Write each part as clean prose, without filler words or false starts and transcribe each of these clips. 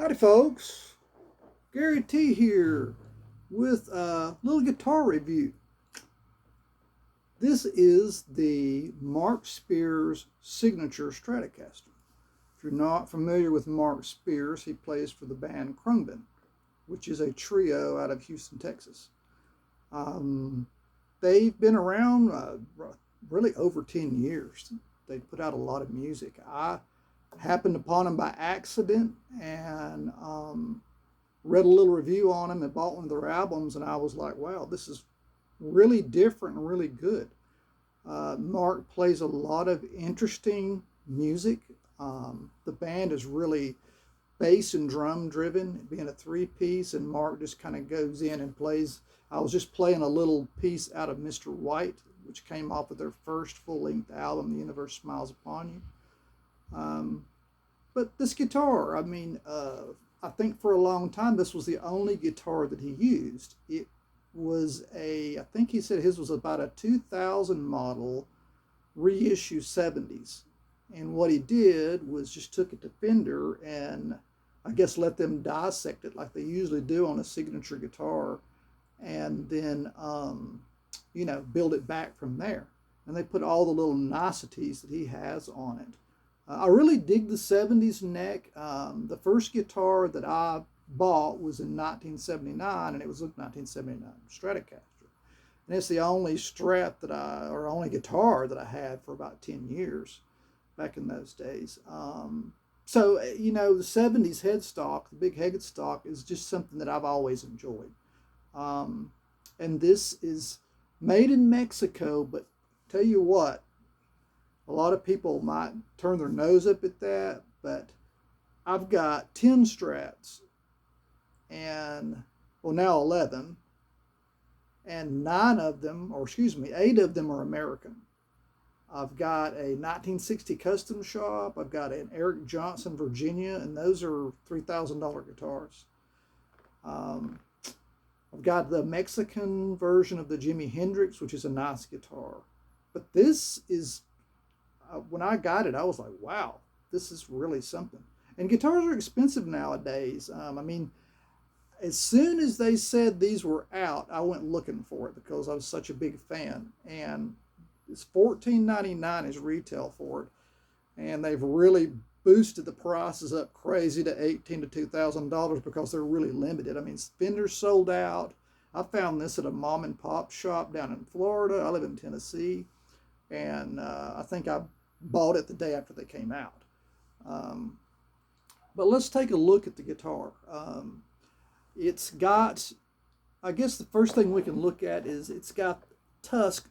Howdy, folks. Gary T here with a little guitar review. This is the Mark Speer's signature Stratocaster. If you're not familiar with Mark Speer, he plays for the band Khraungbin, which is a trio out of Houston, Texas. They've been around really over 10 years. They put out a lot of music. I happened upon them by accident and read a little review on them and bought one of their albums, and I was like, wow, this is really different and really good. Mark plays a lot of interesting music. The band is really bass and drum driven, being a three-piece, and Mark just kind of goes in and plays. I was just playing a little piece out of Mr. White, which came off of their first full-length album, The Universe Smiles Upon You. But this guitar, I think for a long time this was the only guitar that he used. It was I think he said his was about a 2000 model reissue 70s. And what he did was just took it to Fender and I guess let them dissect it like they usually do on a signature guitar, and then, build it back from there. And they put all the little niceties that he has on it. I really dig the 70s neck. The first guitar that I bought was in 1979, and it was a 1979 Stratocaster. And it's the only only guitar that I had for about 10 years back in those days. So, the 70s headstock, the big headstock, is just something that I've always enjoyed. And this is made in Mexico, but tell you what, a lot of people might turn their nose up at that, but I've got 10 Strats and, now 11, and 8 of them are American. I've got a 1960 Custom Shop, I've got an Eric Johnson Virginia, and those are $3,000 guitars. I've got the Mexican version of the Jimi Hendrix, which is a nice guitar. But this is, when I got it, I was like, wow, this is really something. And guitars are expensive nowadays. As soon as they said these were out, I went looking for it because I was such a big fan. And it's $14.99 is retail for it. And they've really boosted the prices up crazy to $1,800 to $2,000 because they're really limited. Fender's sold out. I found this at a mom and pop shop down in Florida. I live in Tennessee. And I think I bought it the day after they came out. But let's take a look at the guitar. It's got, I guess the first thing we can look at is it's got tusk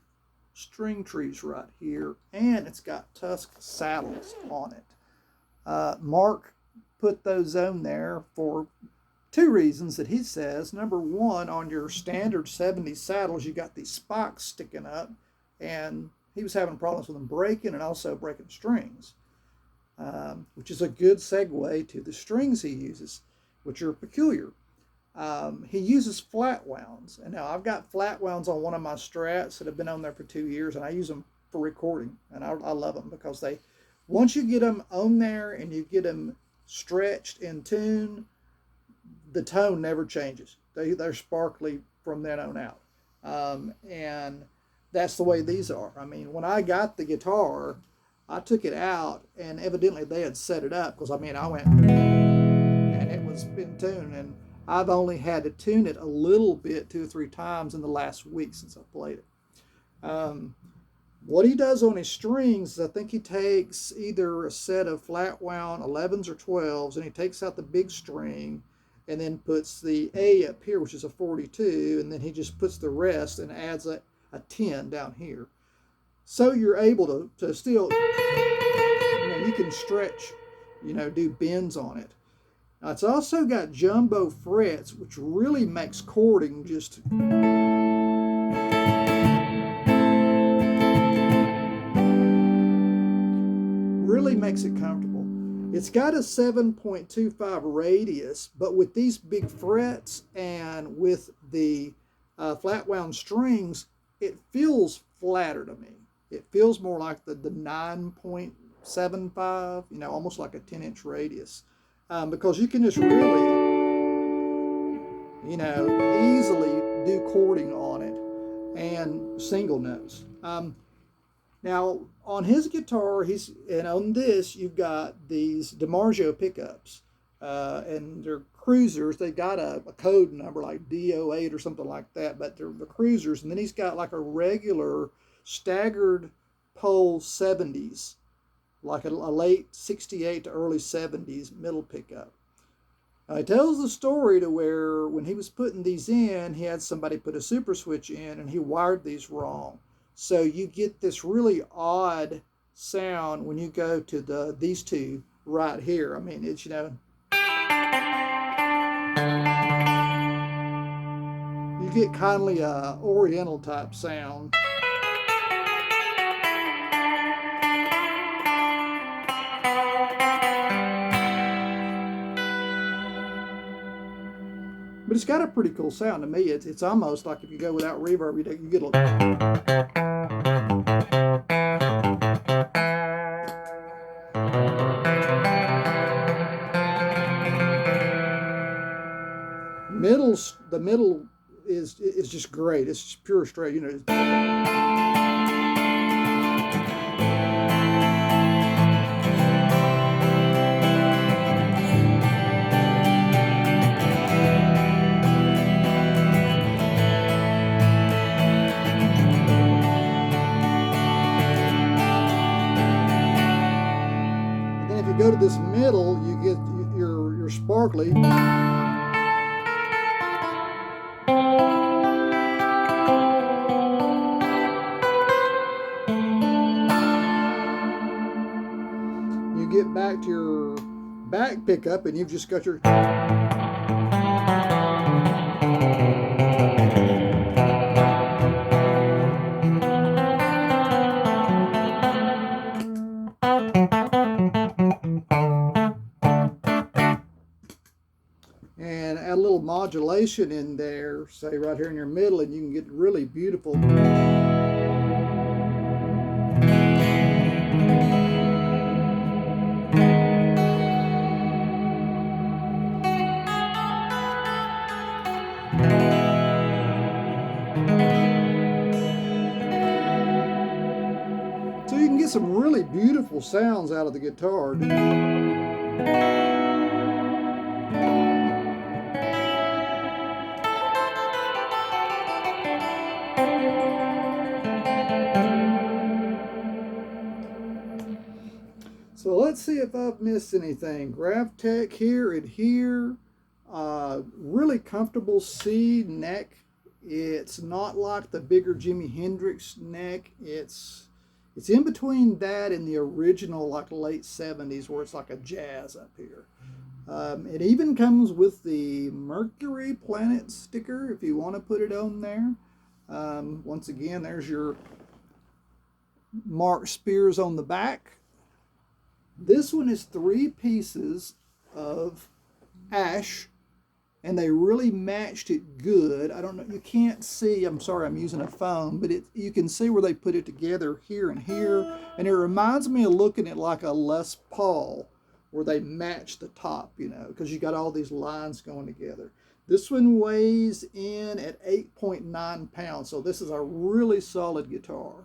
string trees right here, and it's got tusk saddles on it. Mark put those on there for two reasons that he says. Number one, on your standard 70s saddles, you got these spikes sticking up, and he was having problems with them breaking and also breaking strings, which is a good segue to the strings he uses, which are peculiar. He uses flat wounds. And now I've got flat wounds on one of my Strats that have been on there for 2 years, and I use them for recording, and I love them because once you get them on there and you get them stretched in tune, the tone never changes. They're sparkly from then on out. And that's the way these are. When I got the guitar, I took it out, and evidently they had set it up because, I went, and it was in tune, and I've only had to tune it a little bit 2 or 3 times in the last week since I played it. What he does on his strings is I think he takes either a set of flat wound 11s or 12s, and he takes out the big string and then puts the A up here, which is a 42, and then he just puts the rest and adds a 10 down here. So you're able to still, you can stretch, do bends on it. Now it's also got jumbo frets, which really makes chording just really makes it comfortable. It's got a 7.25 radius, but with these big frets and with the flat wound strings, it feels flatter to me. It feels more like the 9.75, almost like a 10-inch radius. because you can just really, easily do chording on it and single notes. Now on his guitar, and on this you've got these DiMarzio pickups, and they're cruisers. They got a code number like D08 or something like that, but they're the cruisers. And then he's got like a regular staggered pole 70s, like a late 68 to early 70s middle pickup. He tells the story to where when he was putting these in, he had somebody put a super switch in and he wired these wrong. So you get this really odd sound when you go to these two right here. I mean, it's, you get kindly a oriental type sound. But it's got a pretty cool sound to me. It's almost like if you go without reverb, you get a little. The middle is just great. It's just pure straight, And then if you go to this middle, you get your sparkly. You get back to your back pickup and you've just got your. And add a little modulation in there, say right here in your middle, and you can get really beautiful. So you can get some really beautiful sounds out of the guitar. So let's see if I've missed anything. GravTech here and here. Really comfortable C neck. It's not like the bigger Jimi Hendrix neck. It's in between that and the original like late 70s where it's like a jazz up here. It even comes with the Mercury Planet sticker if you want to put it on there. Once again, there's your Mark Spears on the back. This one is 3 pieces of ash, and they really matched it good. I don't know, you can't see, I'm sorry, I'm using a phone, but you can see where they put it together here and here, and it reminds me of looking at like a Les Paul, where they match the top, because you got all these lines going together. This one weighs in at 8.9 pounds, so this is a really solid guitar.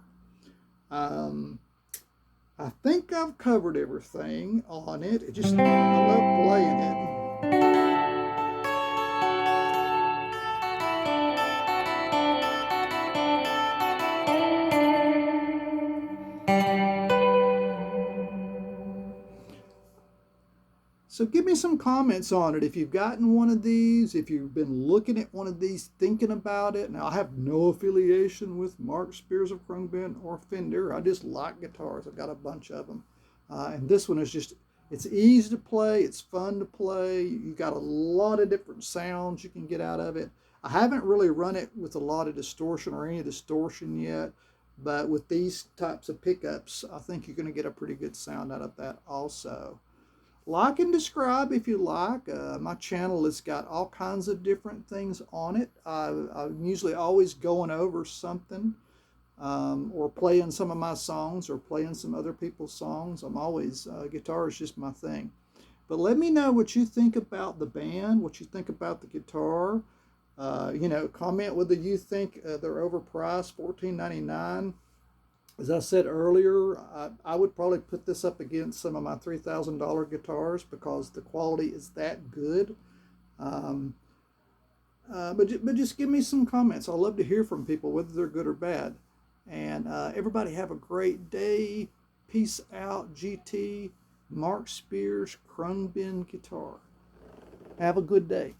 I think I've covered everything on it. I love playing it. So give me some comments on it. If you've gotten one of these, if you've been looking at one of these, thinking about it. Now, I have no affiliation with Mark Spears of Khraungbin or Fender. I just like guitars. I've got a bunch of them. And this one is it's easy to play. It's fun to play. You got a lot of different sounds you can get out of it. I haven't really run it with a lot of distortion or any distortion yet. But with these types of pickups, I think you're going to get a pretty good sound out of that also. Like and subscribe if you like. My channel has got all kinds of different things on it. I'm usually always going over something or playing some of my songs or playing some other people's songs. I'm always, guitar is just my thing. But let me know what you think about the band, what you think about the guitar. Comment whether you think they're overpriced, $14.99. As I said earlier, I would probably put this up against some of my $3,000 guitars because the quality is that good. Um, but just give me some comments. I love to hear from people, whether they're good or bad. And everybody have a great day. Peace out, GT. Mark Speer's Khraungbin guitar. Have a good day.